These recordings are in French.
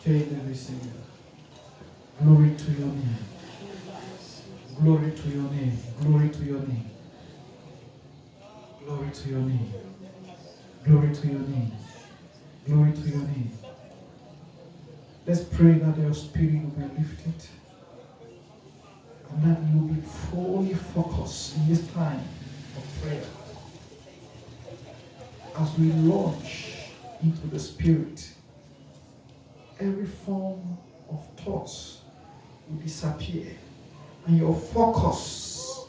Tu es élevé, Seigneur. Glory to your name. Glory to your name. Glory to your name. Glory to your name. Glory to your name. Glory to your name. Let's pray that your spirit will be lifted and that you will be fully focused in this time of prayer. As we launch into the spirit, every form of thoughts will disappear and your focus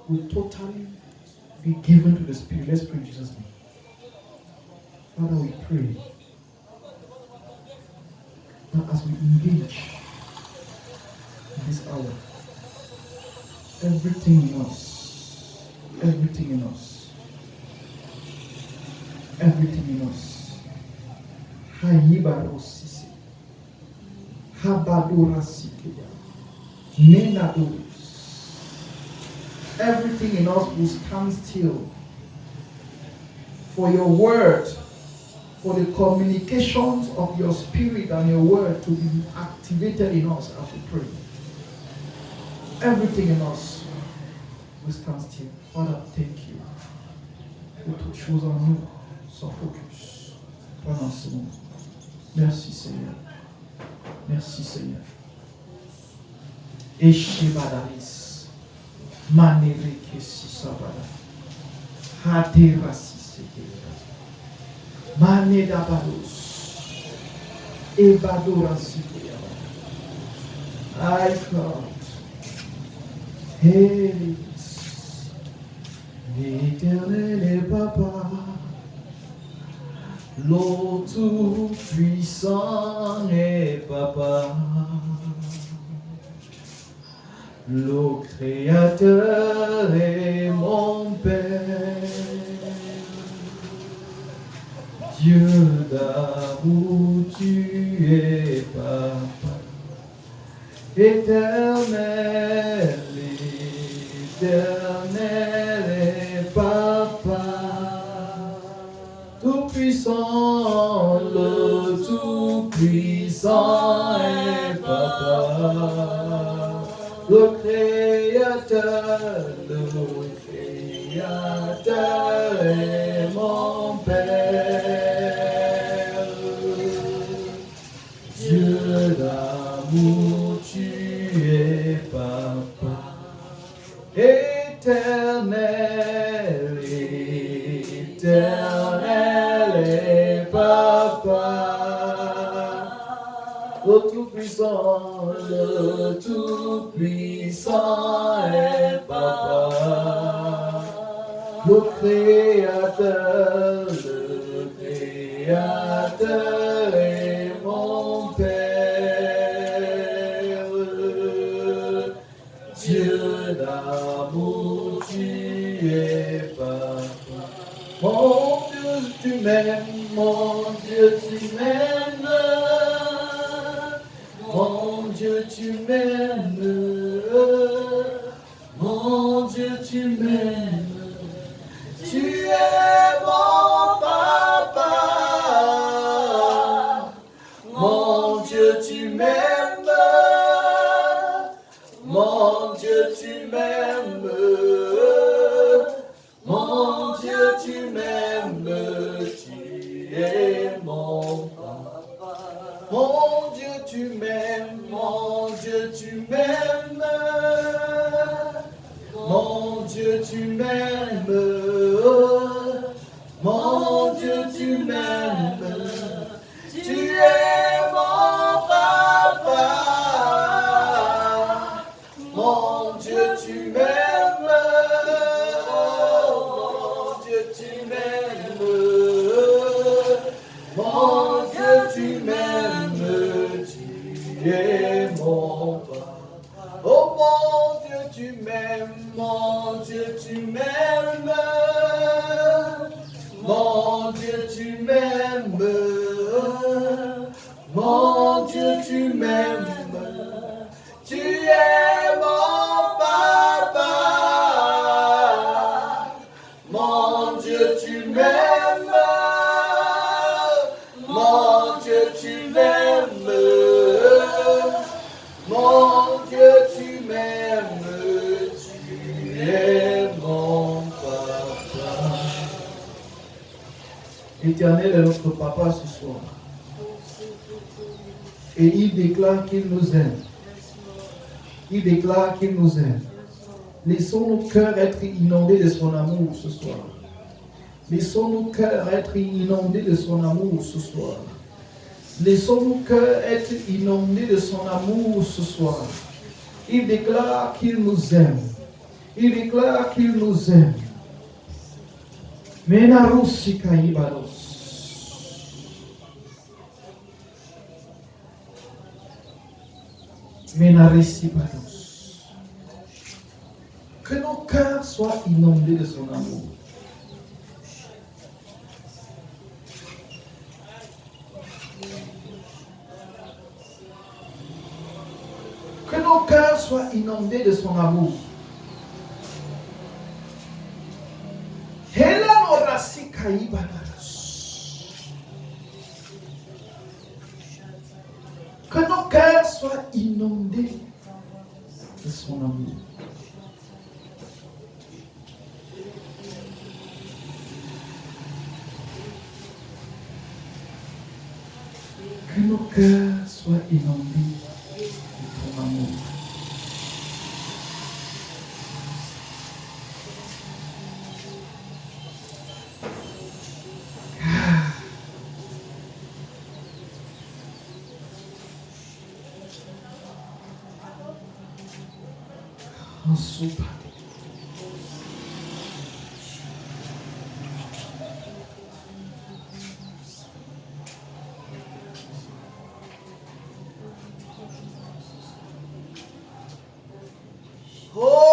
will totally be given to the spirit. Let's pray in Jesus' name. Father, we pray that as we engage in this hour, everything in us, everything in us, everything in us, Hayibarosisi, Habadorasikeya, Menados, everything in us will stand still for your word, for the communications of your spirit and your word to be activated in us as we pray. Everything in us will stand still. Father, thank you pour toutes choses en nous sans focus pendant ce moment. Merci Seigneur. Merci Seigneur. Eshebadaris, Manerekesi Sabada, Haderasi Sekera, Manedabaros, Ebadorasi Sekera. I God, Hélis, l'Éternel est Papa, l'eau tout-puissant est Papa. Le Créateur est mon Père, Dieu d'amour, tu es Papa, éternel, éternel est Papa, tout-puissant, le tout-puissant est Papa. Le Créateur est mon Père. Dieu d'amour, tu es Papa. Éternel, éternel est Papa. Le tout-puissant est Papa. Le Créateur est mon Père. Dieu d'amour, tu es Papa. Mon Dieu, tu m'aimes, mon Dieu, tu m'aimes. Mon Dieu, tu m'aimes. Mon Dieu, tu m'aimes. Tu es mon papa. Mon Dieu, tu m'aimes. Mon Dieu, tu m'aimes. Mon Dieu, tu m'aimes. Tu es mon papa. Mon Dieu, tu m'aimes. Mon Dieu, tu m'aimes. Mon Dieu, tu m'aimes. Mon Dieu, tu m'aimes. Tu es mon papa. Mon Dieu, tu m'aimes. Mon Dieu, tu m'aimes. Mon Dieu, tu m'aimes. Tu es mon papa. Oh mon Dieu, tu m'aimes. Mon Dieu, tu m'aimes. Mon Dieu, tu m'aimes. Mon Dieu, tu m'aimes. Tu es mon papa. Mon Dieu, tu m'aimes. L'Éternel est notre papa ce soir. Et il déclare qu'il nous aime. Il déclare qu'il nous aime. Laissons nos cœurs être inondés de son amour ce soir. Laissons nos cœurs être inondés de son amour ce soir. Laissons nos cœurs être inondés de son amour ce soir. Il déclare qu'il nous aime. Il déclare qu'il nous aime. Menarusi kaibados. Menarisibados. Que nos cœurs soient inondés de son amour. Que nos cœurs soient inondés de son amour. Que nos cœurs soient inondés de son amour. Que nos cœurs soient inondés de ton amour. Oh!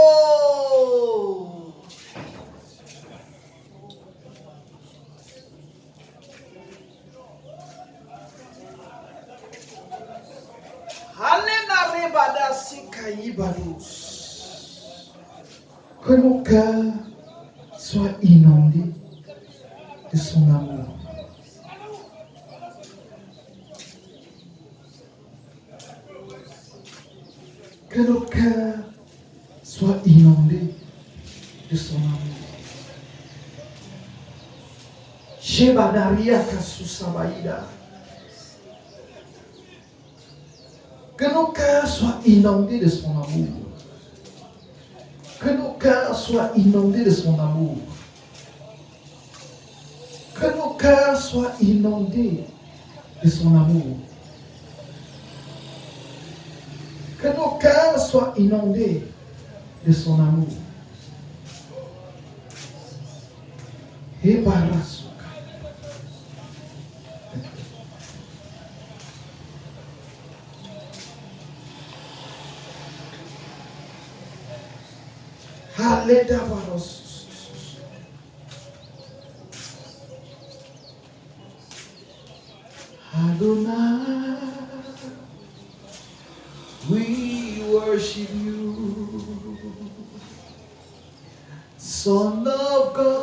Que nos cœurs soient inondés de son amour. Que nos cœurs soient inondés de son amour. Shebadaria kasusabaida. Que nos cœurs soient inondés de son amour. Que nos cœurs soient inondés de son amour. Que nos cœurs soient inondés de son amour. Que nos cœurs soient inondés de son amour. Et barasuka. Adonai, we worship you, Son of God.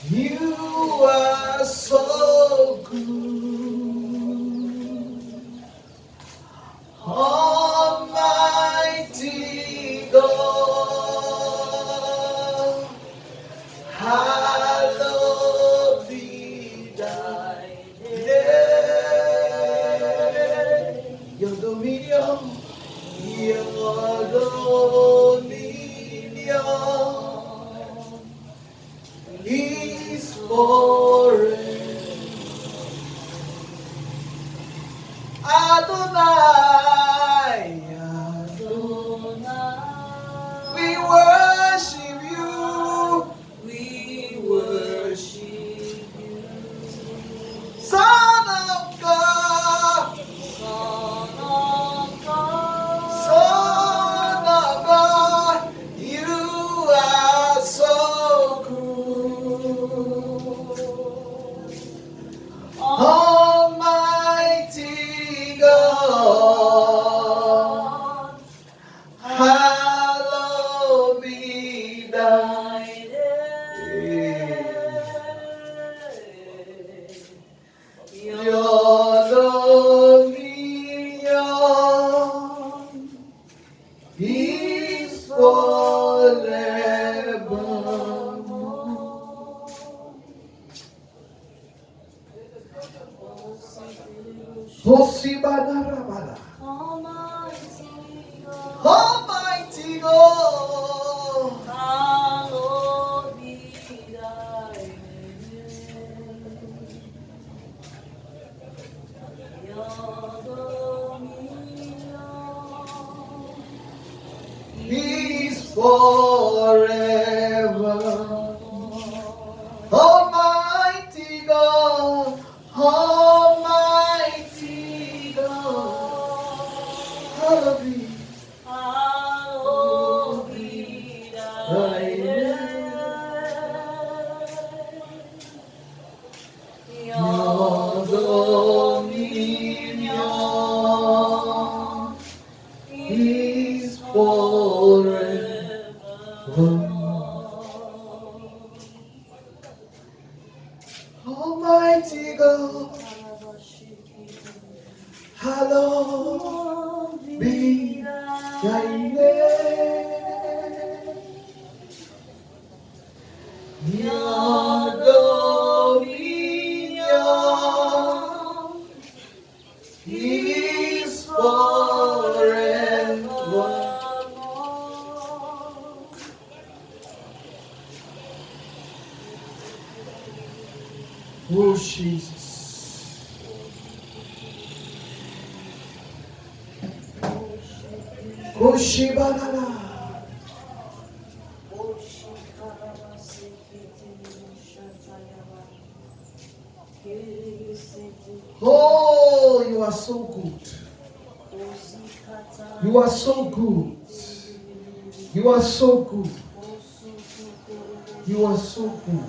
You are so good, Almighty God. Hallowed be thy name. Your dominion, your dominion is forever. Adonai, Adonai, we worship you. We worship you. Son of God, Son of God, Son of God, you are so good. Almighty God. Hosibadarabala. Almighty God. Hallowed be thy name. Your dominion Is forever. Almighty God, Almighty God, hallowed be thy name. your dominion is forever. Almighty God, hallowed be thy name. Your dominion is forever. Oh, Jesus. Koshibanana. Oh, you are so good. You are so good. You are so good. You are so good.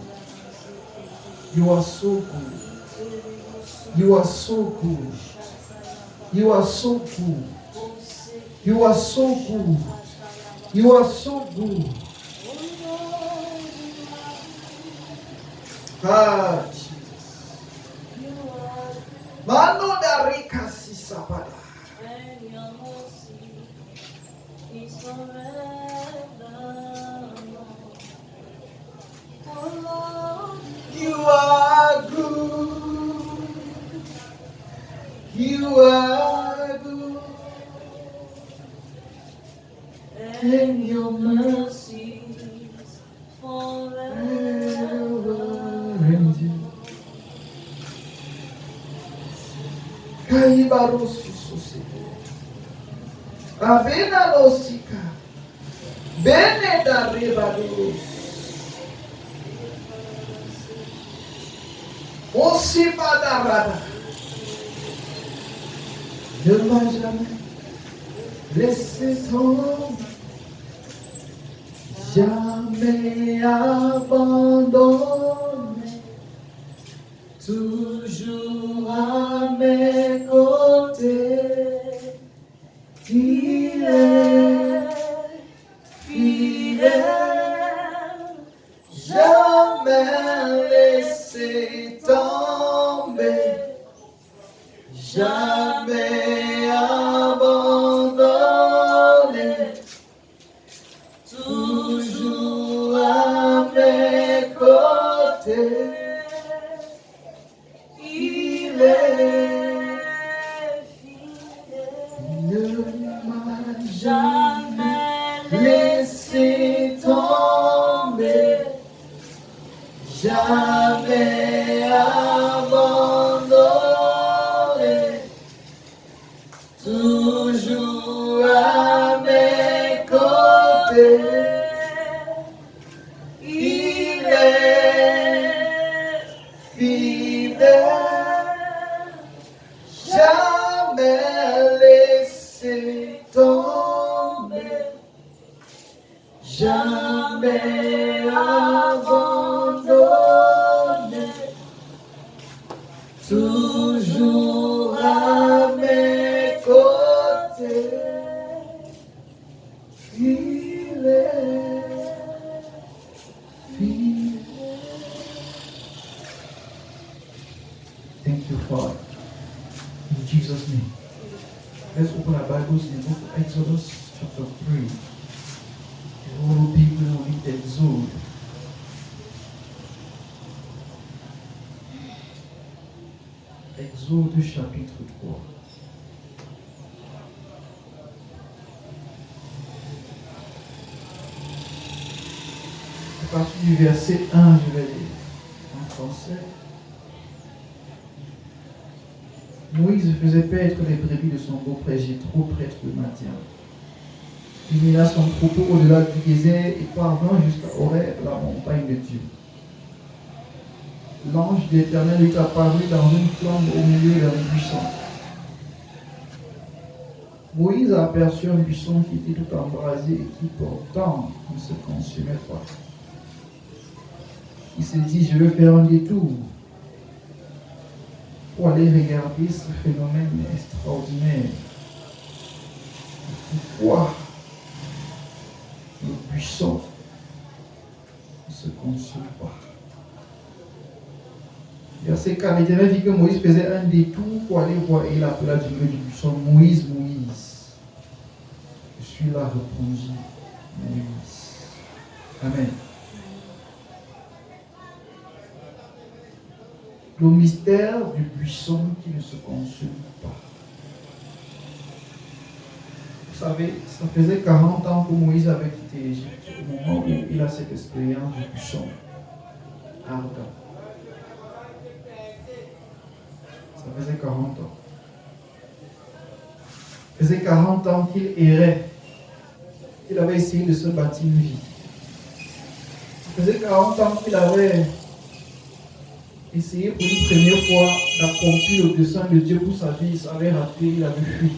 You are so good. You are so good. You are so good. You are so good. You are so good. Ah, Jesus. Mano da rika sisapada. You are good. You are good. And your mercies forever endure. Kaibarosususi. Avena losika. Bene da rebados. Osipadarada. Ne va jamais laisser tomber, jamais abandonner, toujours à mes côtés. Il est fidèle, jamais laissé tomber, jamais abandonné, toujours à mes côtés. Il est fidèle, ne m'a jamais laissé tomber, jamais abandonné, toujours à mes côtés. Il est fidèle, jamais laissé tomber, jamais abandonné, toujours à mes côtés. Il est fidèle. Thank you, Father. In Jesus' name. Let's open our Bibles in the book of Exodus, chapter 3. All the people will read the Exodus. Exode chapitre 3. À partir du verset 1, je vais lire en français. Moïse faisait paître les brebis de son beau-frère Jéthro, prêtre de Madian. Il mena son troupeau au-delà du désert et parvint jusqu'à Horeb, la montagne de Dieu. L'ange de l'Éternel lui apparut dans une flamme au milieu d'un buisson. Moïse a aperçu un buisson qui était tout embrasé et qui pourtant ne se consumait pas. Il s'est dit, je vais faire un détour pour aller regarder ce phénomène extraordinaire. Pourquoi le buisson ne se consume pas? Verset 4, l'Éternel vit que Moïse faisait un détour pour aller voir et il appela du milieu du buisson, Moïse, Moïse. Je suis là, répondit Moïse. Amen. Le mystère du buisson qui ne se consume pas. Vous savez, ça faisait 40 ans que Moïse avait quitté l'Égypte au moment où il a cette expérience du buisson ardent. Ça faisait 40 ans. Ça faisait 40 ans qu'il errait. Il avait essayé de se bâtir une vie. Ça faisait 40 ans qu'il avait essayé pour une première fois d'accomplir le dessein de Dieu pour sa vie. Il s'avait raté, il avait fui.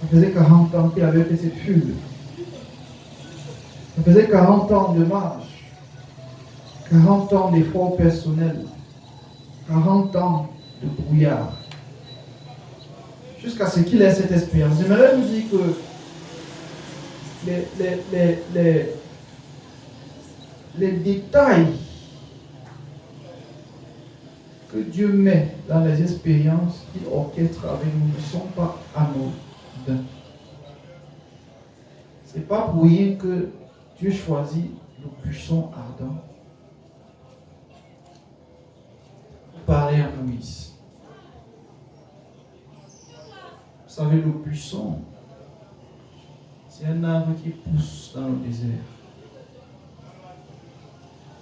Ça faisait 40 ans qu'il avait fait cette fugue. Ça faisait 40 ans de marche. 40 ans d'efforts personnels. 40 ans de brouillard. Jusqu'à ce qu'il ait cette expérience. J'aimerais vous dire que les détails que Dieu met dans les expériences qu'il orchestre avec nous ne sont pas anodins. Ce n'est pas pour rien que Dieu choisit le buisson ardent pour parler à Moïse. Vous savez, le buisson, c'est un arbre qui pousse dans le désert.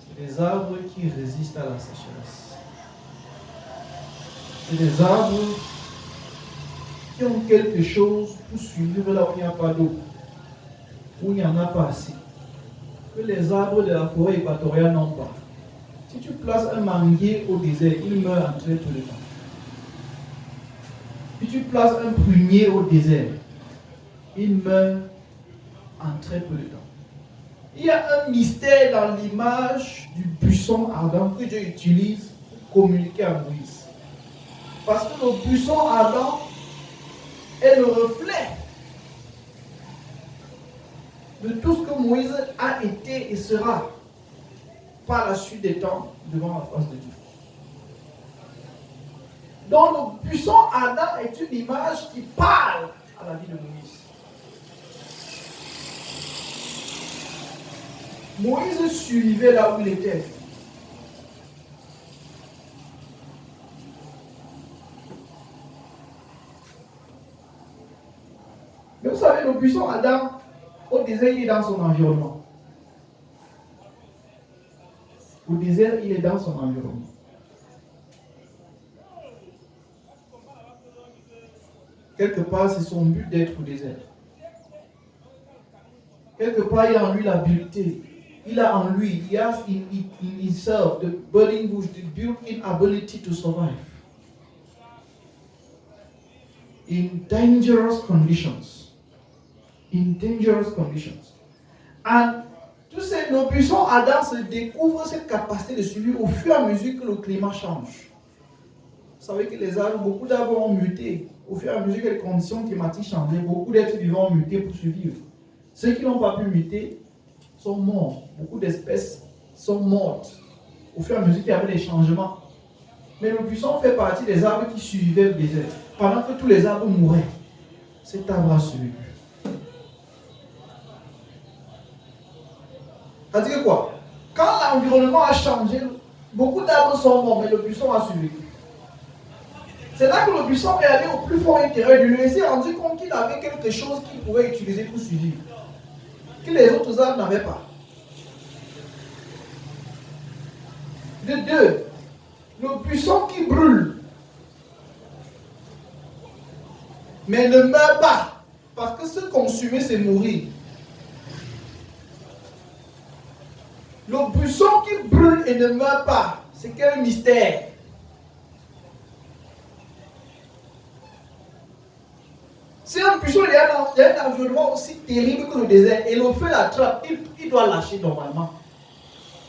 C'est des arbres qui résistent à la sécheresse. C'est des arbres qui ont quelque chose pour suivre là où il n'y a pas d'eau, où il n'y en a pas assez, que les arbres de la forêt équatoriale n'ont pas. Si tu places un manguier au désert, il meurt en très peu de temps. Si tu places un prunier au désert, il meurt en très peu de temps. Il y a un mystère dans l'image du buisson ardent que Dieu utilise pour communiquer à Moïse. Parce que le buisson ardent est le reflet de tout ce que Moïse a été et sera par la suite des temps devant la face de Dieu. Donc le buisson ardent est une image qui parle à la vie de Moïse. Moïse suivait là où il était. Mais vous savez, le buisson ardent, au désert, il est dans son environnement. Au désert, il est dans son environnement. Quelque part, c'est son but d'être au désert. Quelque part, il a en lui l'habileté. Il a en lui, he has in himself the burning bush, the built-in ability to survive in dangerous conditions. In dangerous conditions. And tous ces nos buissons ardents se découvrent cette capacité de suivre au fur et à mesure que le climat change. Vous savez que les arbres, beaucoup d'arbres ont muté. Au fur et à mesure que les conditions climatiques changeaient, beaucoup d'êtres vivants ont muté pour survivre. Ceux qui n'ont pas pu muter sont morts. Beaucoup d'espèces sont mortes au fur et à mesure qu'il y avait des changements. Mais le buisson fait partie des arbres qui suivaient le désert. Pendant que tous les arbres mouraient, cet arbre a survécu. C'est-à-dire quoi? Quand l'environnement a changé, beaucoup d'arbres sont morts, mais le buisson a survécu. C'est là que le buisson est allé au plus fort intérieur de lui et s'est rendu compte qu'il avait quelque chose qu'il pouvait utiliser pour survivre, que les autres arbres n'avaient pas. De deux, le buisson qui brûle, mais ne meurt pas, parce que se consumer, c'est mourir. Le buisson qui brûle et ne meurt pas, c'est quel mystère? Si un buisson il y a un environnement aussi terrible que le désert et le feu l'attrape, il doit lâcher normalement.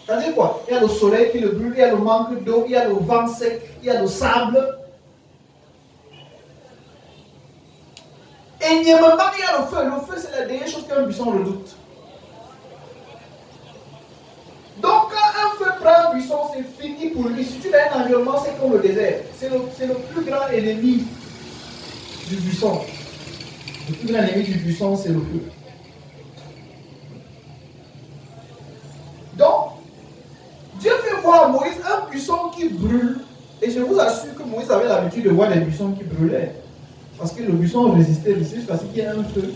C'est-à-dire quoi? Il y a le soleil qui le brûle, il y a le manque d'eau, il y a le vent sec, il y a le sable. Énièmement, il y a le feu. Le feu, c'est la dernière chose qu'un buisson redoute. Donc, quand un feu prend un buisson, c'est fini pour lui. Si tu as un environnement, c'est comme le désert. C'est le plus grand ennemi du buisson. Le plus grand ennemi du buisson, c'est le feu. Donc, Dieu fait voir à Moïse un buisson qui brûle. Et je vous assure que Moïse avait l'habitude de voir des buissons qui brûlaient. Parce que le buisson résistait jusqu'à ce qu'il y ait un feu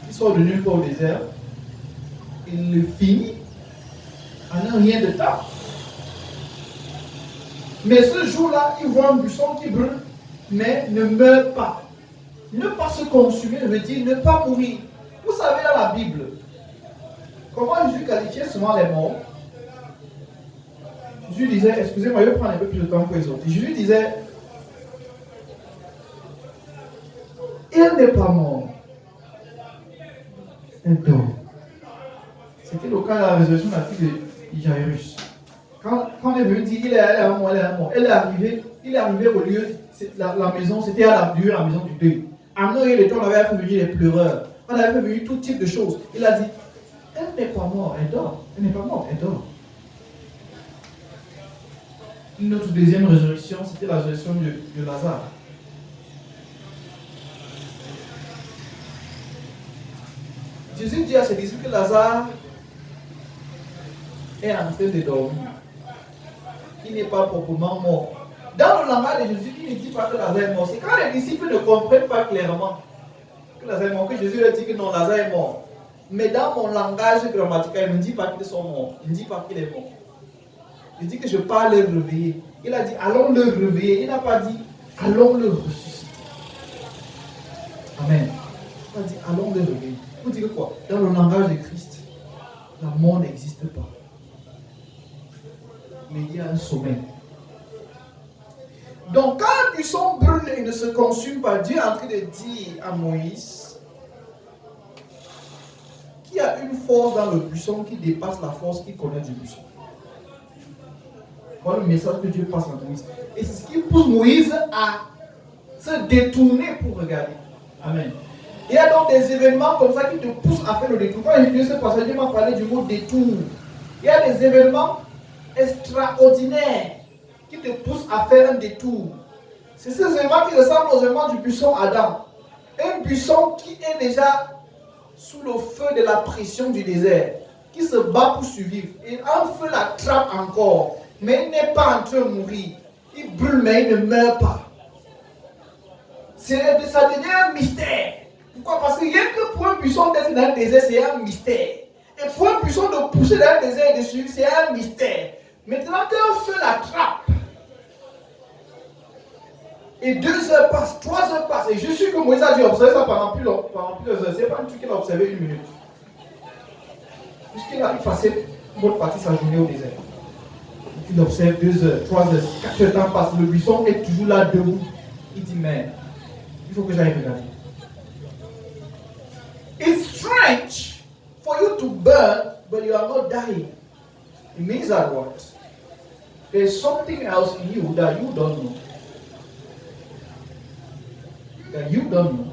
qui sort de nulle part au désert. Il le finit en un rien de temps. Mais ce jour-là, il voit un buisson qui brûle, mais ne meurt pas. Ne pas se consumer veut dire ne pas mourir. Vous savez dans la Bible, comment Jésus qualifiait souvent les morts? Jésus disait, excusez-moi, je vais prendre un peu plus de temps pour les autres. Jésus disait, il n'est pas mort. Il dort. C'était le cas de la résurrection de la fille de Jairus. Quand on est venu dire, il est mort, elle est arrivée, il est arrivé au lieu, la maison, c'était à la maison du deuil. À Noël, le temps, on avait fait venir les pleureurs. On avait fait venir tout type de choses. Il a dit, elle n'est pas morte, elle dort. Elle n'est pas morte, elle dort. Notre deuxième résurrection, c'était la résurrection de Lazare. Jésus dit à ses disciples que Lazare est en train de dormir. Il n'est pas proprement mort. Dans le langage de Jésus, il ne dit pas que Lazare est mort. C'est quand les disciples ne comprennent pas clairement que Lazare est mort, que Jésus leur dit que non, Lazare est mort. Mais dans mon langage grammatical, il ne dit pas qu'ils sont morts. Il ne dit pas qu'il est mort. Il dit que je pars leur réveiller. Il a dit allons leur réveiller. Il n'a pas dit allons leur ressusciter. Amen. Il a dit allons leur réveiller. Vous dites quoi? Dans le langage de Christ, la mort n'existe pas. Mais il y a un sommeil. Donc quand un buisson brûle et ne se consume pas, Dieu est en train de dire à Moïse qu'il y a une force dans le buisson qui dépasse la force qu'il connaît du buisson. Voilà le message que Dieu passe à Moïse. Et c'est ce qui pousse Moïse à se détourner pour regarder. Amen. Il y a donc des événements comme ça qui te poussent à faire le détour. Quand j'ai lu ce passage, Dieu m'a parlé du mot détour. Il y a des événements extraordinaires qui te poussent à faire un détour. C'est ces événements qui ressemblent aux événements du buisson Adam. Un buisson qui est déjà sous le feu de la pression du désert, qui se bat pour survivre. Et un feu l'attrape encore, mais il n'est pas en train de mourir. Il brûle, mais il ne meurt pas. Ça devient un mystère. Pourquoi? Parce que rien que pour un buisson d'être dans le désert, c'est un mystère. Et pour un buisson de pousser dans le désert et de suivre, c'est un mystère. Maintenant qu'un feu l'attrape, et 2 heures passent, 3 heures passent, et je suis que Moïse a dû observer ça pendant plus heures. C'est pas un truc qu'il a observé 1 minute. Puisqu'il a passé une bonne partie de sa journée au désert. Il observe 2 heures, 3 heures, 4 heures temps passent, le buisson est toujours là debout. Il dit, mais il faut que j'aille regarder. It's strange for you to burn, but you are not dying. It means that what? There's something else in you that you don't know. That you don't know.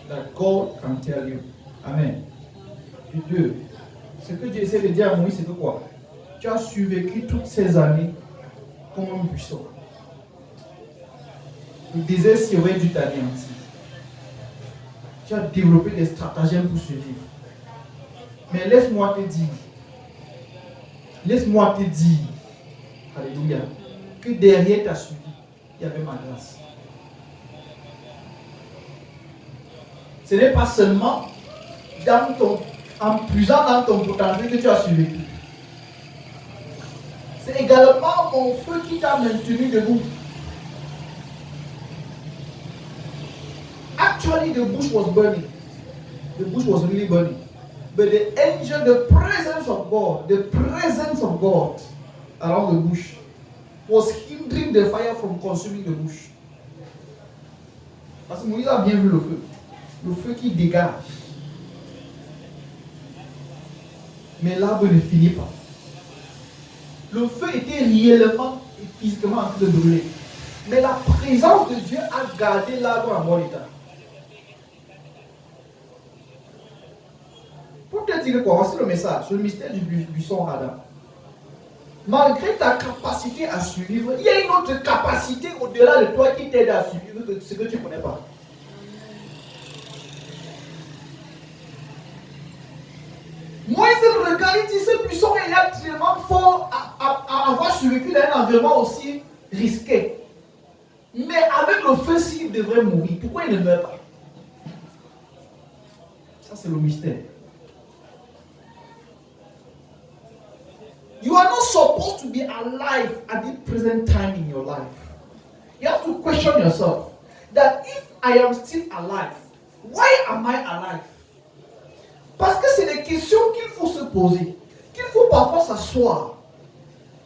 That God can tell you. Amen. Et 2. Ce que Dieu essaie de dire à Moïse, c'est que quoi? Tu as survécu toutes ces années comme un buisson. Le désert s'y aurait dû t'anéantir. Tu as développé des stratagèmes pour survivre. Mais laisse-moi te dire, alléluia, que derrière ta survie, il il y avait ma grâce. Ce n'est pas seulement en puisant dans ton potentiel que tu as survécu. C'est également mon feu qui t'a maintenu debout. Actually, the bush was burning. The bush was really burning. But the angel, the presence of God around the bush was hindering the fire from consuming the bush. Parce que Moïse a bien vu le feu. Le feu qui dégage. Mais l'arbre ne finit pas. Le feu était réellement et physiquement en train de brûler. Mais la présence de Dieu a gardé l'arbre en bon état. Pour te dire quoi, voici le message, le mystère du buisson ardent. Malgré ta capacité à suivre, il y a une autre capacité au-delà de toi qui t'aide à suivre ce que tu ne connais pas. Moïse regarde, il dit, ce buisson est tellement fort à avoir survécu dans un environnement aussi risqué. Mais avec le feu, s'il devrait mourir, pourquoi il ne meurt pas? Ça, c'est le mystère. You are not supposed to be alive at the present time in your life. You have to question yourself that if I am still alive, why am I alive? Parce que c'est des questions qu'il faut se poser, qu'il faut parfois s'asseoir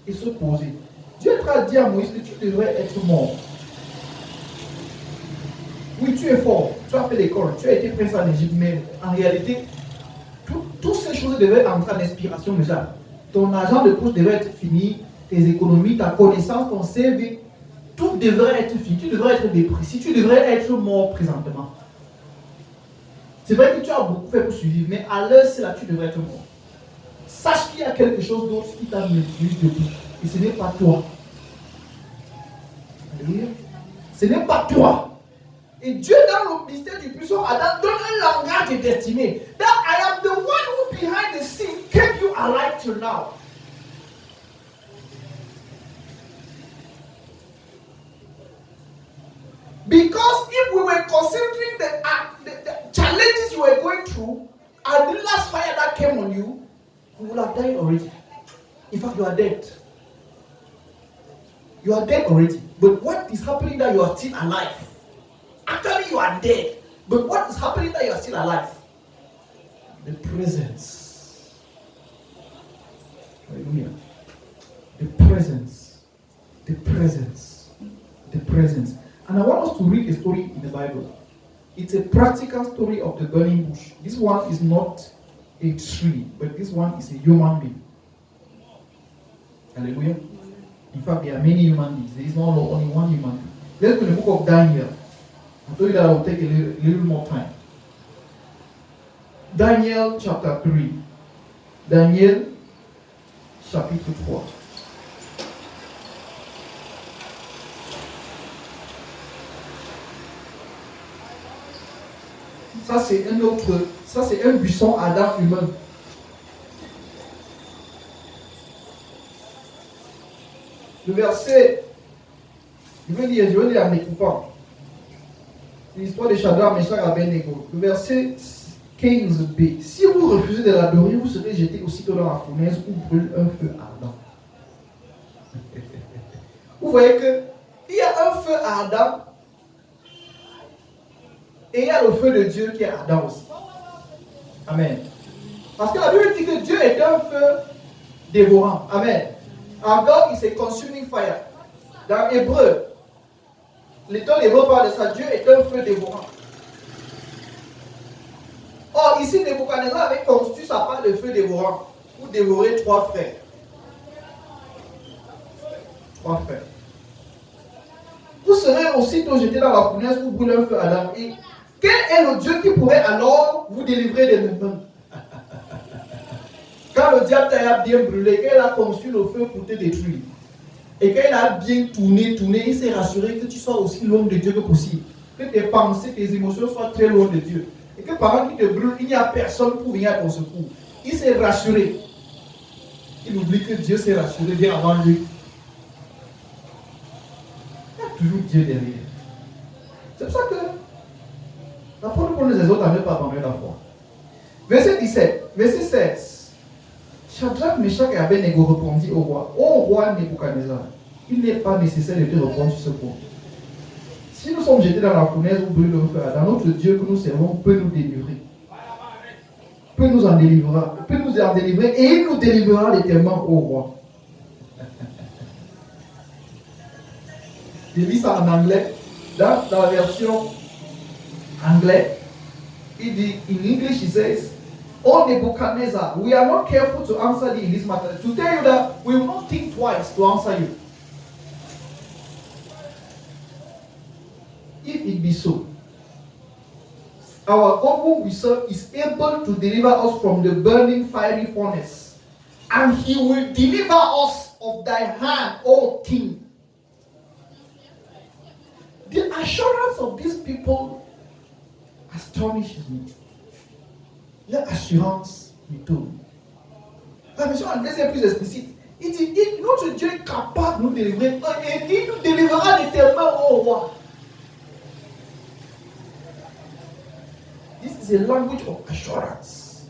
et se poser. Dieu a dit à Moïse que tu devrais être mort. Oui, tu es fort, tu as fait l'école, tu as été prince en Égypte, mais en réalité, toutes ces choses devaient entrer en inspiration déjà. Ton argent de poche devait être fini, tes économies, ta connaissance, ton CV, tout devrait être fini, tu devrais être dépressif, tu devrais être mort présentement. C'est vrai que tu as beaucoup fait pour survivre, mais à l'heure, c'est là que tu devrais être mort. Sache qu'il y a quelque chose d'autre qui t'a maintenu debout. Et ce n'est pas toi. Alléluia. Ce n'est pas toi. Et Dieu, dans le mystère du buisson Adam, donne un langage de destinée. That I am the one who behind the scene kept you alive till now. Because if we were considering the challenges you were going through, and the last fire that came on you, you would have died already. In fact, you are dead. You are dead already. But what is happening that you are still alive? Actually, you are dead. But what is happening that you are still alive? The presence. Hallelujah. The presence. The presence. The presence. And I want us to read a story in the Bible. It's a practical story of the burning bush. This one is not a tree, but this one is a human being. Hallelujah. In fact, there are many human beings. There is not only one human being. Let's go to the book of Daniel. I told you that I will take a little more time. Daniel chapter 3. Daniel chapitre 3. Ça c'est un buisson Adam humain. Le verset, je veux dire en découpant. C'est l'histoire de Shadrach, Meshach et Abednego. Le verset 15b. Si vous refusez de l'adorer, vous serez jeté aussitôt dans la fournaise où brûle un feu ardent. Vous voyez qu'il y a un feu ardent et il y a le feu de Dieu qui est ardent aussi. Amen. Parce que la Bible dit que Dieu est un feu dévorant. Amen. And God is a consuming fire. Dans Hébreu, l'étonnant hébreu parle de ça. Dieu est un feu dévorant. Or, ici, Nebuchadnezzar avait conçu sa part de feu dévorant pour dévorer 3 frères. 3 frères. Vous serez aussitôt jetés dans la fournaise où brûle un feu Adam. Et quel est le Dieu qui pourrait alors vous délivrer de mes mains? Quand le diable t'a bien brûlé, qu'il a conçu le feu pour te détruire, et qu'il a bien tourné, il s'est rassuré que tu sois aussi loin de Dieu que possible. Que tes pensées, tes émotions soient très loin de Dieu. Et que pendant qu'il te brûle, il n'y a personne pour venir à ton secours. Il s'est rassuré. Il oublie que Dieu s'est rassuré bien avant lui. toujours Dieu derrière. C'est pour ça que l'apôtre Paul les autres n'avaient pas abandonné la foi. Verset 17, verset 16. Shadrach, Meshach et Abednego répondirent au roi: Ô roi Nebuchadnezzar, il n'est pas nécessaire de te répondre sur ce point. Si nous sommes jetés dans la fournaise ou brûlés au feu, dans notre Dieu que nous servons peut nous délivrer. Peut nous en délivrer et il nous délivrera l'éternellement au roi. J'ai lu ça en anglais. Dans la version anglaise, il dit, in English, he says, "Oh Nebuchadnezzar, we are not careful to answer thee in this matter. To tell you that we will not think twice to answer you. If it be so, our God whom we serve is able to deliver us from the burning fiery furnace, and he will deliver us of thy hand, O king." The assurance of these people astonishes me. Leur assurance m'étonne. La version anglaise est plus explicite. Il dit, notre Dieu est capable de nous délivrer et il nous délivrera l'éternellement au roi. This is a language of assurance.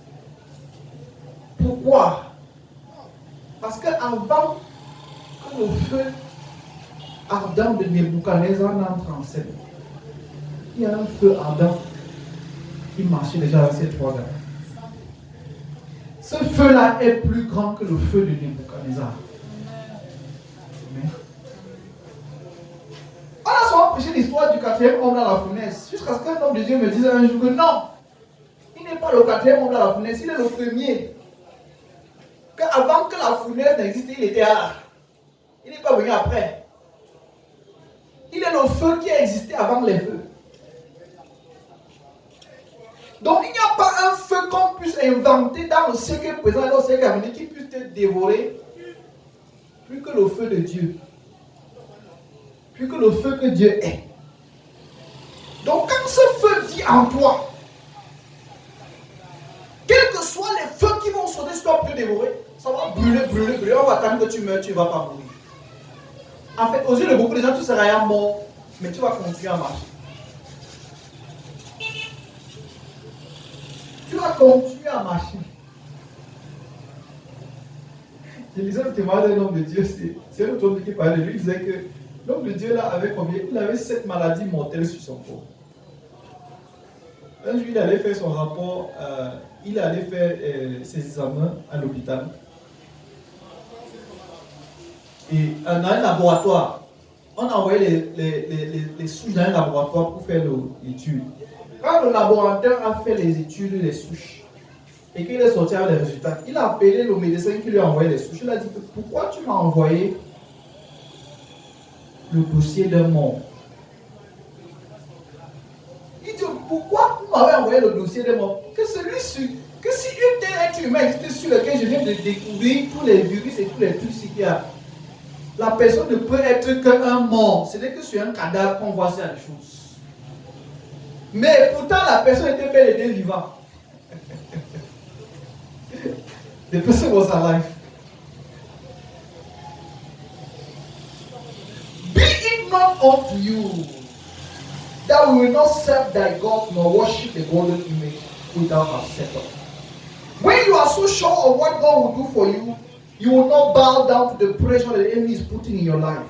Pourquoi? Parce qu'avant que le feu ardent de Nebuchadnezzar n'entre en scène, il y a un feu ardent qui marchait déjà avec ces trois gars. Ce feu-là est plus grand que le feu de Nebuchadnezzar. Amen. On a souvent prêché l'histoire du quatrième homme dans la fournaise, jusqu'à ce qu'un homme de Dieu me dise un jour que non, il n'est pas le quatrième homme dans la fournaise, il est le premier. Qu'avant que la fournaise n'existe, il était là. Il n'est pas venu après. Il est le feu qui a existé avant les feux. Donc il n'y a pas un feu qu'on puisse inventer dans le siècle présent et dans le siècle à venir qui puisse te dévorer plus que le feu de Dieu. Plus que le feu que Dieu est. Donc quand ce feu vit en toi, quels que soient les feux qui vont sauter sur toi pour te dévorer, ça va brûler, brûler, brûler. On va attendre que tu meurs, tu ne vas pas mourir. En fait, aux yeux de beaucoup de gens, tu seras rien mort, mais tu vas continuer à marcher. Tu vas continuer à marcher. Je lisais le témoignage d'un homme de Dieu, c'est un autre homme qui parlait de lui, il disait que l'homme de Dieu là avait combien? Il avait 7 maladies mortelles sur son corps. Un jour, il allait faire son rapport, il allait faire ses examens à l'hôpital. Et dans un laboratoire, on a envoyé les souches dans un laboratoire pour faire l'étude. Quand le laboratoire a fait les études des souches et qu'il est sorti avec les résultats, il a appelé le médecin qui lui a envoyé les souches. Il a dit que pourquoi tu m'as envoyé le dossier d'un mort? Il dit pourquoi vous m'avez envoyé le dossier d'un mort? Que celui-ci, que si une telle être humain existait sur lequel je viens de découvrir tous les virus et tous les trucs qu'il y a, la personne ne peut être qu'un mort. Ce n'est que sur un cadavre qu'on voit ça des choses. Mais pourtant, la personne était bel et bien vivante. The person was alive. Be it not unto you that we will not serve thy God nor worship the golden image which thou hast set up. When you are so sure of what God will do for you, you will not bow down to the pressure that the enemy is putting in your life.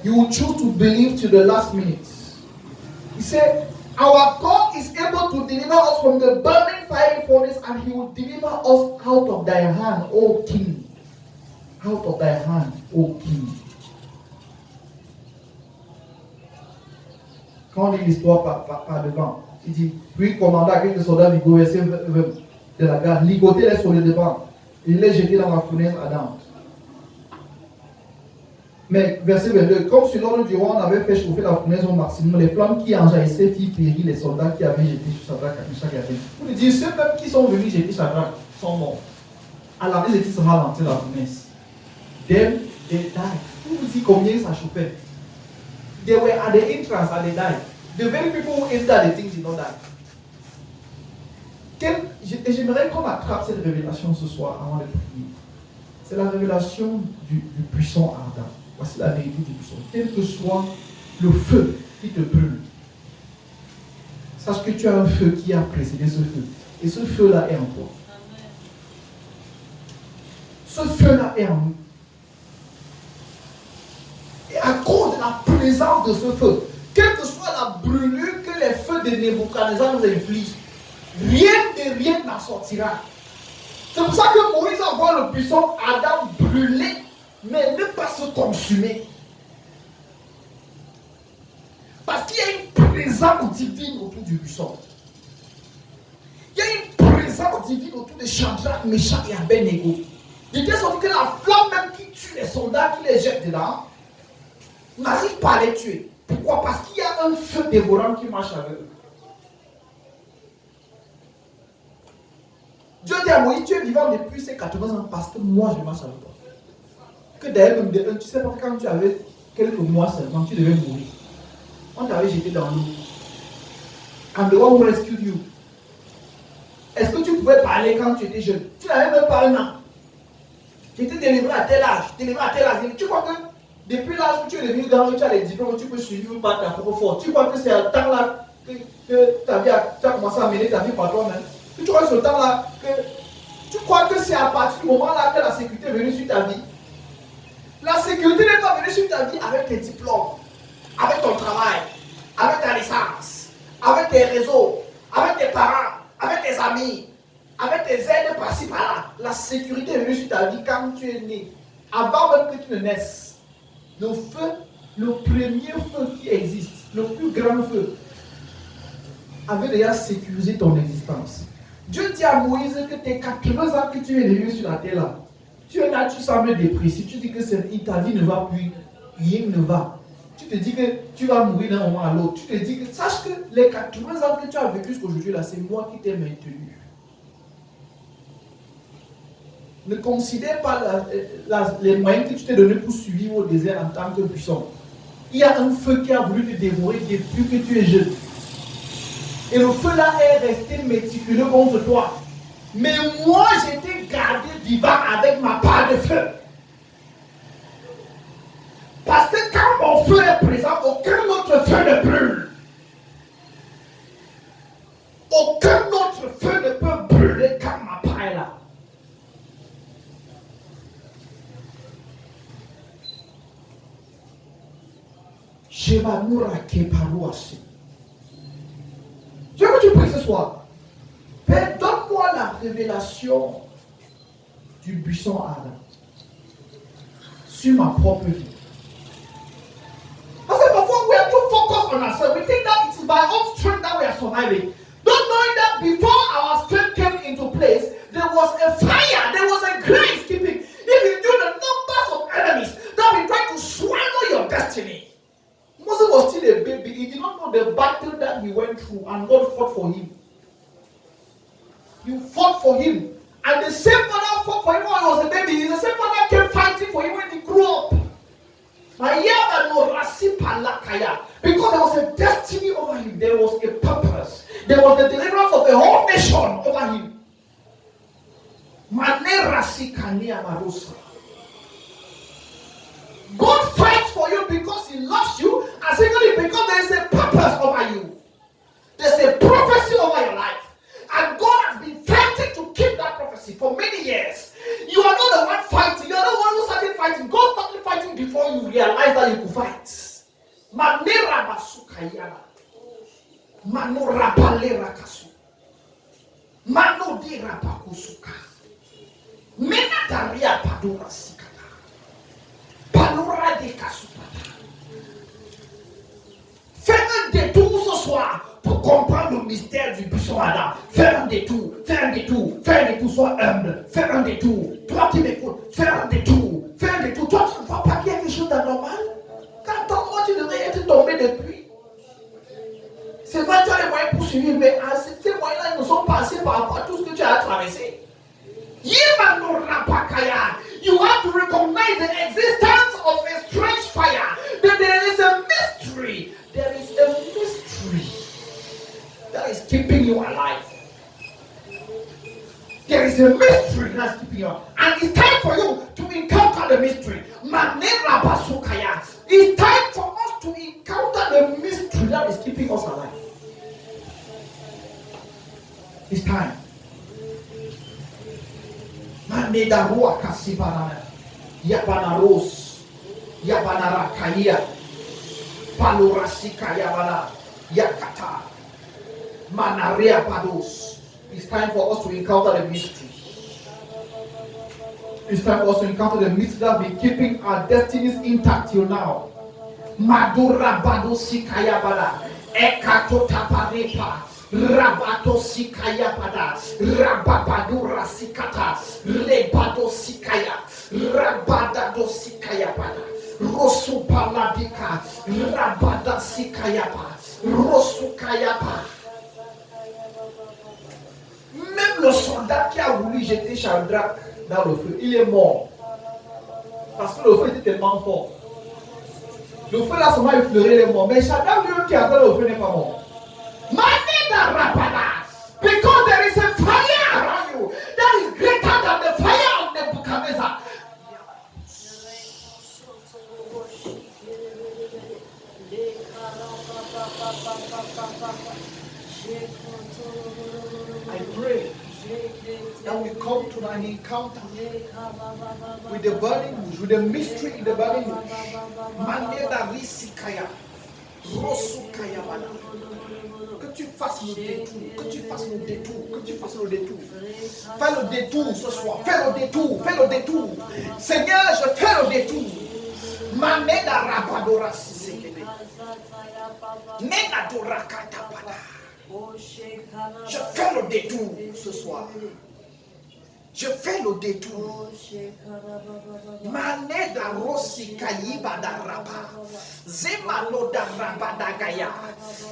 You will choose to believe to the last minute. He said, our God is able to deliver us from the burning fiery furnace, and he will deliver us out of thy hand, O king. Out of thy hand, O king. Quand on lit l'histoire par devant, il dit, puis commanda quelques soldats vigoureux de la garde, ligotez-les sur le devant. Il les jetait dans la fournaise ardente. Mais verset 22, comme sur l'ordre du roi, on avait fait chauffer la fournaise au maximum, les flammes qui enjaillissaient firent périr les soldats qui avaient jeté sur Shadrach, Meshach et Abednego. Pour lui dire, ceux même qui sont venus jeter Shadrach sont morts. Alors ils étaient ralentis la fournaise. Then they died. Vous vous dites combien ça chauffait? They were at the entrance and they died. The very people who entered the thing did not die. J'aimerais qu'on attrape cette révélation ce soir avant de prier. C'est la révélation du puissant ardent. Voici la vérité du buisson. Quel que soit le feu qui te brûle, sache que tu as un feu qui a précédé ce feu. Et ce feu-là est en toi. Ce feu-là est en nous. Et à cause de la présence de ce feu, quelle que soit la brûlure que les feux de Nebuchadnezzar nous infligent, rien n'en sortira. C'est pour ça que Moïse envoie le buisson Adam brûler, mais ne pas se consumer. Parce qu'il y a une présence divine autour du buisson. Il y a une présence divine autour de Shadrach, Meshach et Abednego. De telle sorte que la flamme même qui tue les soldats, qui les jette dedans, n'arrive pas à les tuer. Pourquoi? Parce qu'il y a un feu dévorant qui marche avec eux. Dieu dit à Moïse, tu es vivant depuis ces 80 ans parce que moi je marche avec toi. Que d'ailleurs, même tu sais pas, quand tu avais quelques mois seulement, tu devais mourir. On t'avait jeté dans l'eau. I'm the one who rescued you. Est-ce que tu pouvais parler quand tu étais jeune? Tu n'avais même pas un an. Tu étais délivré à tel âge, Tu crois que depuis l'âge où tu es devenu grand, tu as les diplômes, tu peux suivre par ta propre force. Tu crois que c'est à ce temps-là que tu as commencé à mener ta vie par toi-même? Tu crois que ce temps-là que c'est à partir du moment-là que la sécurité est venue sur ta vie? La sécurité n'est pas venue sur ta vie avec tes diplômes, avec ton travail, avec ta licence, avec tes réseaux, avec tes parents, avec tes amis, avec tes aides par-ci par-là. La sécurité est venue sur ta vie quand tu es né. Avant même que tu ne naisses, le feu, le premier feu qui existe, le plus grand feu, avait déjà sécurisé ton existence. Dieu dit à Moïse que tes 80 ans que tu es venu sur la terre là, tu es là, tu sembles dépressif, tu dis que ta vie ne va plus, rien ne va. Tu te dis que tu vas mourir d'un moment à l'autre. Tu te dis que, sache que les 80 ans que tu as vécu jusqu'aujourd'hui là, c'est moi qui t'ai maintenu. Ne considère pas les moyens que tu t'es donné pour survivre au désert en tant que buisson. Il y a un feu qui a voulu te dévorer depuis que tu es jeune. Et le feu là est resté méticuleux contre toi. Mais moi, j'ai été gardé vivant avec ma part de feu. Parce que quand mon feu est présent, aucun autre feu ne brûle. Aucun autre feu ne peut brûler quand ma part est là. Shebanura keparuasi. Je veux que tu pries ce soir. Père, donne-moi la révélation du buisson Adam sur ma propre vie. Parce que parfois we are too focused on ourselves. We think that it is by our strength that we are surviving. Not knowing that before our strength came into place, there was a fire, there was a grace keeping. If you knew the numbers of enemies that will try to swallow your destiny. Moses was still a baby. He did not know the battle that he went through, and God fought for him. You fought for him. And the same father fought for him when he was a baby. The same father kept fighting for him when he grew up. Because there was a destiny over him. There was a purpose. There was the deliverance of a whole nation over him. God fights for you because he loves you, and secondly because there is a purpose over you. There's a prophecy over your life. And God has been fighting to keep that prophecy for many years. You are not the one fighting. You are the one who started fighting. God started fighting before you realized that you could fight. Manera basukayana. Manora balera kasu. Manodira pakusuka. Menataria padura sikata. Palura de kasupata. Fais un détour ce soir pour comprendre le mystère du buisson Adam. Fais un détour, sois humble. Fais un détour. Toi qui m'écoutes, fais un détour. Toi, tu ne vois pas qu'il y a quelque chose d'anormal? Quand moi, tu devrais être tombé depuis. C'est vrai, tu as les moyens pour suivre, mais ces moyens-là, ils ne sont pas assez par rapport à tout ce que tu as traversé. You have to recognize the existence of a strange fire. That there is a mystery. There is a mystery that is keeping you alive. There is a mystery that's keeping you alive. And it's time for you to encounter the mystery. Manera It's time for us to encounter the mystery that is keeping us alive. It's time. Maneda rua kasibanana. Yabana ros. Yabana rakaya. Palurasika yabana. Yakata. Manaria pados. It's time for us to encounter the mystery. It's time for us to encounter the mystery that has been keeping our destinies intact till now. Madura bado sikaya bada. Ekato taparepa. Rabato sikaya pada, rababadura sikata, lebado sikaya, rabadado sikaya pada, rosu paladika, rabada sikaya pa, rosu kaya pa. Même le soldat qui a voulu jeter Shadrach dans le feu, il est mort. Parce que le feu était tellement fort. Le feu là seulement effleuré, il est mort. Mais Shadrach lui qui a dans le feu n'est pas mort. Because there is a fire around you that is greater than the fire of Nebuchadnezzar. I pray that we come to an encounter with the burning bush, with the mystery in the burning bush. Maneda risikaya, rosukaya bana. Que tu fasses le détour, que tu fasses le détour, que tu fasses le détour. Fais le détour ce soir, fais le détour, fais le détour. Seigneur, je fais le détour. Maneda rabadora sisekebe. Menadora katapada. Je fais le détour ce soir. Je fais le détour. Maneda rosi kayiba da raba. Zemano da raba da gaya.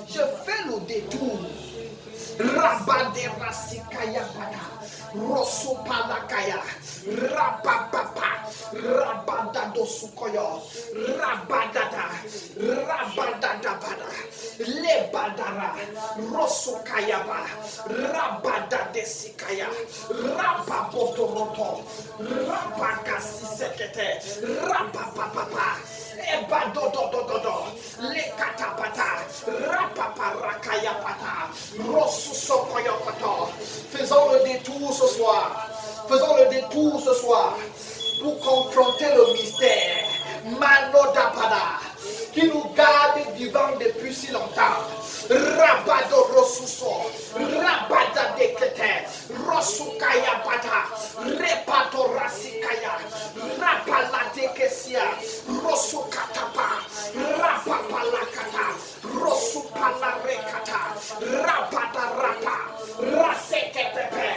Je fais le détour. Rabade rasikaya pada. Rosso palakaya. Rabababa. Rabada dosukoyo. Rabadada. Rabadada bada. Lebadara. Rosso kayaba. Rabada desikaya. Rababotoroto. Rabakasi sekete. Rabababa. Ebadododododo. Lekatapata. Rapaparakayapata. Rosusokoyokoto. Faisons le détour ce soir. Faisons le détour ce soir pour confronter le mystère. Manodapada, qui nous garde vivants depuis si longtemps. Rabado Rosuso, Rabada Dekete, Rosukaya Bata, Repato Rasikaya, Rapalate Kesia, Rosukatapa, Rapapalakata, Rosupalarekata, Rabada Rapa, Raseke Pepe.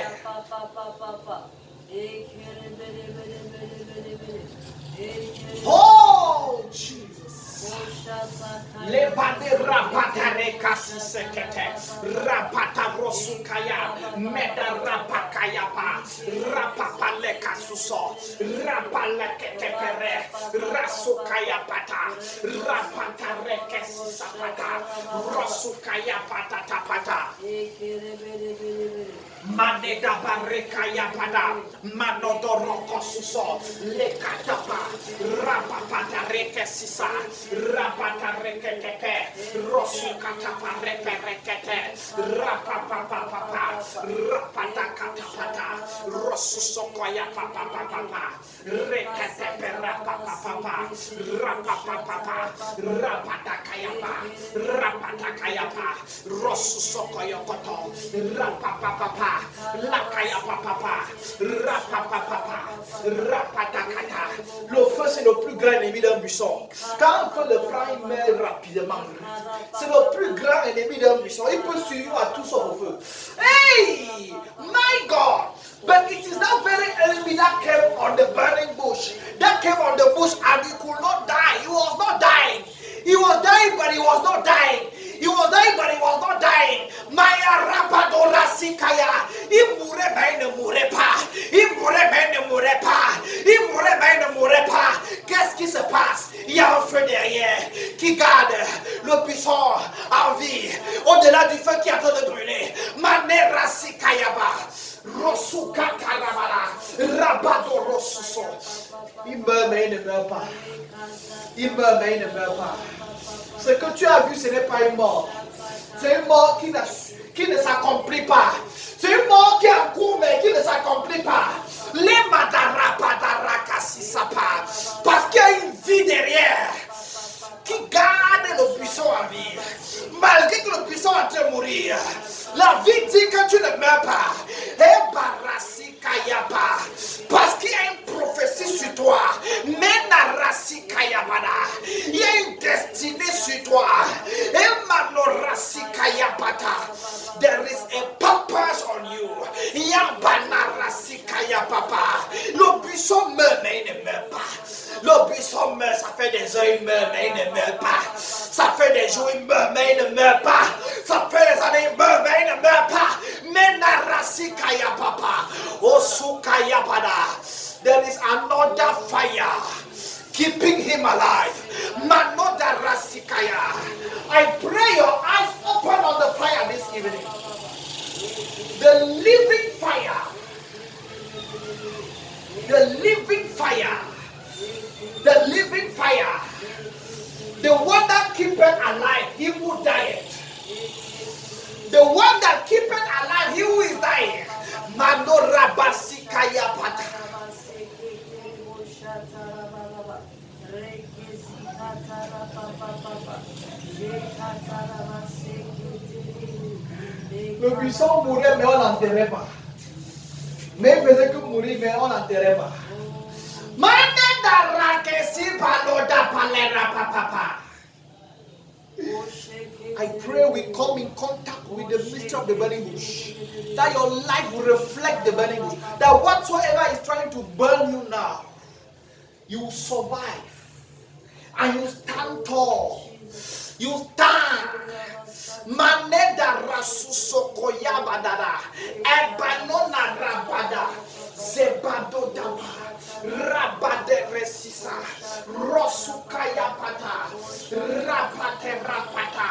Oh, Jesus. Le bade rapata rekasi sekete, rapata rosukaya, meda rapakaya pa, rapapa lekasuso, rapalekete pere, rasukaya pata, rapata rekesi sapata, rosukaya pata tapata. Maneda barekaya pada, manodoroko suso, lekatapa, rapapata rekesisa, rapata rekete, rosukatapa reperekete, rapapapapa, rapata katapata, rosusokoya papapapa, rekete perapapapa, rapapapapa, rapata kayapa, rapata kayapa, rosusokoyokoto, rapapapapa. Lakaya papa, rapapapa, rapatakata. Le feu, c'est le plus grand ennemi d'un buisson. Quand on fait le prend, il meurt rapidement. C'est le plus grand ennemi d'un buisson. Il peut suivre à tout sauf au feu. Hey, my God! But it is that very enemy that came on the burning bush. That came on the bush and he could not die. He was not dying. He was dying, but he was not dying. He was dying, but he was not dying. Maya Rabadora Sikaya. Il mourait, mais il ne mourait pas. Il mourait, mais il ne mourait pas. Il mourait, mais il ne mourait pas. Qu'est-ce qui se passe? Il y a un feu derrière qui garde le buisson en vie. Au-delà du feu qui est en train de brûler. Manera Sikayaba. Rosuka Karabara. Rabado Rosuso. Il meurt, mais il ne ne meurt pas. Il meurt, mais il ne meurt pas. Ce que tu as vu, ce n'est pas une mort. C'est une mort qui ne s'accomplit pas. C'est une mort qui est en cours, mais qui ne s'accomplit pas. Les madarapadara-kassisapa. Parce qu'il y a une vie derrière qui garde le buisson en vie. Malgré que le buisson est en train de mourir, la vie dit que tu ne meurs pas. Parce qu'il y a une prophétie sur toi. Il y a une destinée sur toi. There is a purpose on you. Le buisson meurt, mais il ne meurt pas. Le buisson meurt, ça fait des heures, il meurt, mais il ne meurt pas. Ça fait des jours, il meurt, mais il ne meurt pas. Ça fait des années, il meurt, mais il ne meurt pas. There is another fire keeping him alive. I pray your eyes open on the fire this evening. The living fire. The living fire. The living fire. The one that keepeth alive, he who died. The one that keepeth alive, he who is dying. Le buisson mourait, mais on n'enterrait pas. Mais il faisait que mourir, mais on n'enterrait pas. I pray we come in contact with the mystery of the burning bush. That your life will reflect the burning bush. That whatsoever is trying to burn you now, you will survive. And you stand tall. You stand. Maneda rasusoko yabadada. Ebanona rabada. Zebado daba. Rabade resisa. Rosukaya pata. Rabate rapata.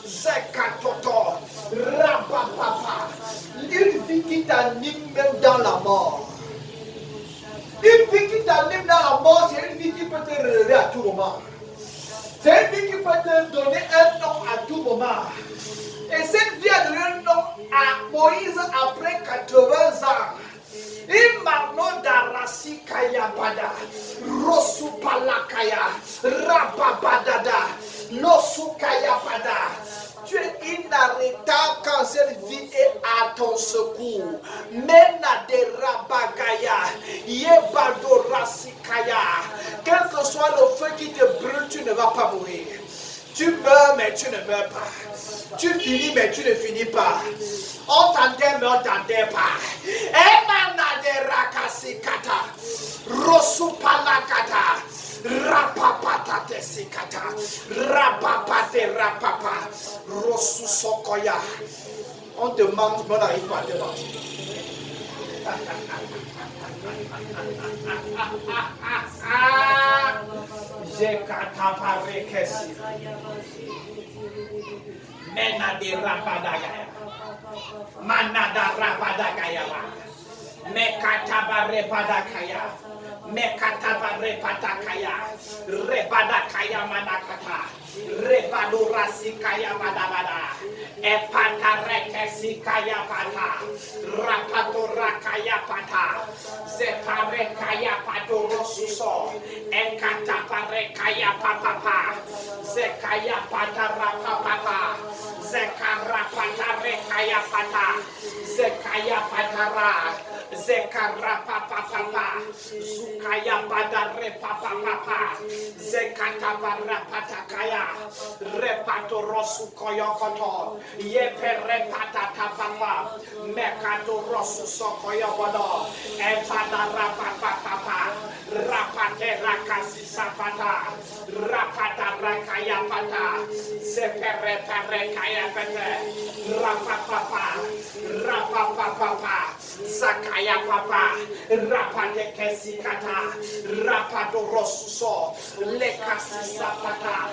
Zekatoto. Rabapapa. Une vie qui t'anime même dans la mort. Une vie qui t'anime dans la mort, c'est une vie qui peut te relever à tout moment. C'est une vie qui peut te donner un nom à tout moment. Et cette vie a donné un nom à Moïse après 80 ans. Imano darasi kaya bada, rosu palakaya, rababadada, losu kaya bada. Tu es inarrêtable quand cette vie est à ton secours. Mena de rabagaya, yebado rasikaya. Quel que soit le feu qui te brûle, tu ne vas pas mourir. Tu meurs, mais tu ne meurs pas. Tu finis, mais tu ne finis pas. On t'enterre, mais on ne t'enterre pas. Emana de rakasikata, rosupalakata, rapapata tesikata, rapapate rapapa, rosusokoya. On te mange, mais on n'arrive pas à te manger. J'ai kataparekesi. Mena de rapadagaya. Manada rapadagaya. Mekataba repadakaya. Mekataba repadakaya. Rebadakaya manakata. Rebadu rasikaya madabada. Epata rekesikaya pata. Rapato rakaya pata. Zepare kaya pato rosuso. Ekatapa rekaya papapa. Zekaya pata rapapapa. Zekara pata rekaya pata. Zekaya patara. Zekara papapapa. Zukaya pata repapapapa. Zekatapa rapatakaya. Repato rosu koyokoto. Yepe repata tapapa. Mekato rosu sokoyokodo. Epada rapapapapa. Rapate rakasi sapata. Rapata rakaya pata. Sepere parekaya pete. Rapapapa. Rapapapa. Zakaya papa. Rapate kesikata. Rapato rosu so. Lekasi sapata.